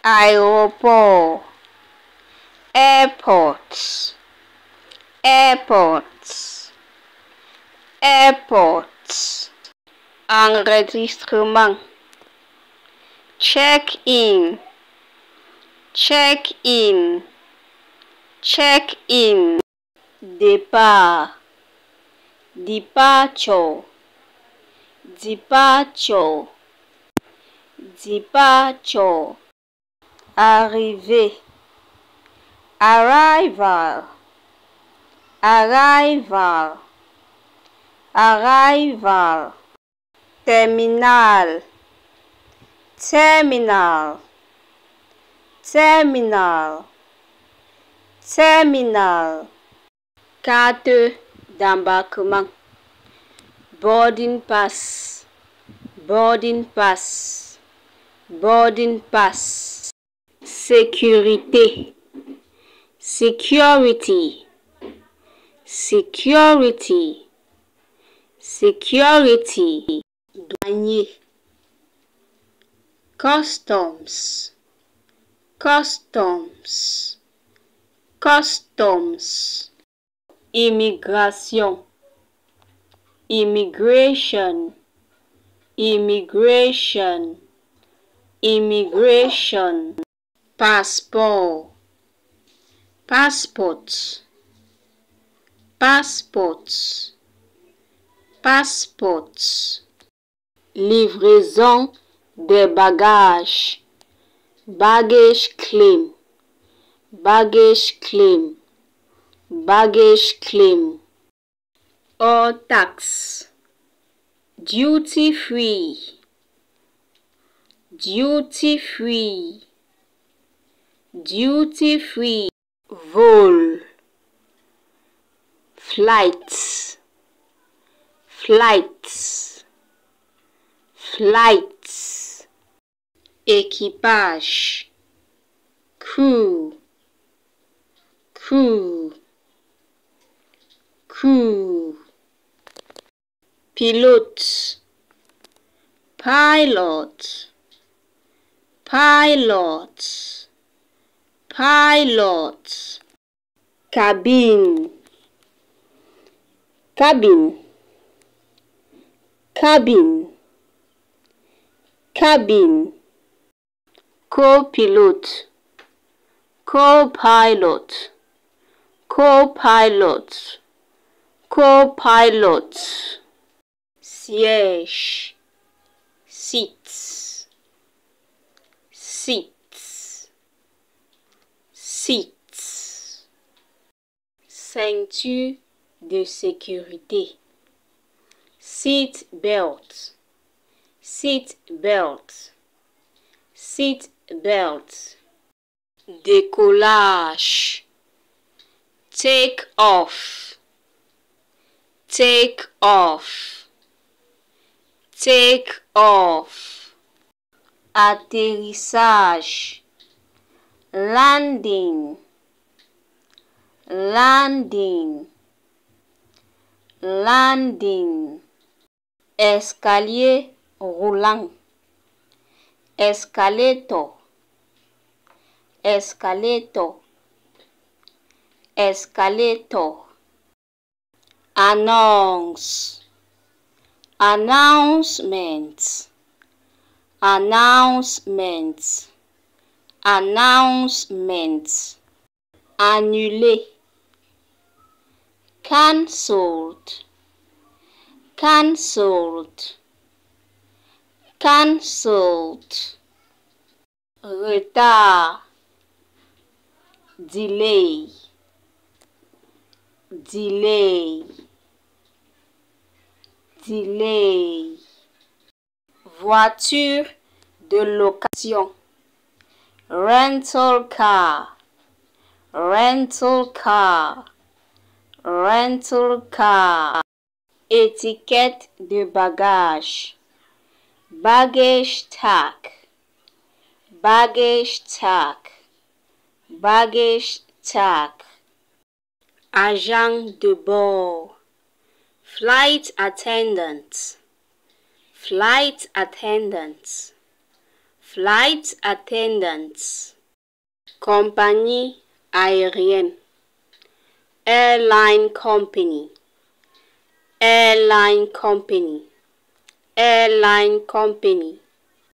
aéroport, airport, airport, airport. Enregistrement, check-in, check-in, check-in. Départ, departure, departure, departure. Arriver, arrival, arrival, arrival. Terminal, terminal, terminal, terminal. Carte d'embarquement, boarding pass, boarding pass, boarding pass. Sécurité, security, security, security. Douanier, customs, customs, customs. Immigration, immigration, immigration, immigration. Passport, passport, passport, passport. Livraison des bagages, baggage claim, baggage claim, baggage claim. Hors taxe, duty free, duty free, duty free. Vol, flight, flight, flight. Équipage, crew, crew, crew. Pilote, pilot, pilot, pilot. Cabine, cabine, cabine, cabine. Co-pilot, co-pilot, co-pilot, co-pilot. Siège, seats, seats, seats. Ceinture de sécurité, seat belt, seat belt, seat belt. Décollage, take off, take off, take off. Atterrissage, landing, landing, landing. Escalier roulant, escalator, escalator, escalator. Annonce, announcement, announcement, announcement. Annuler, cancelled, cancelled, cancelled. Retard, delay, delay, delay. Voiture de location, rental car, rental car, rental car. Étiquette de bagage, baggage tag, baggage tag, baggage tag. Agent de bord, flight attendant, flight attendant, flight attendants, compagnie aérienne, airline company, airline company, airline company.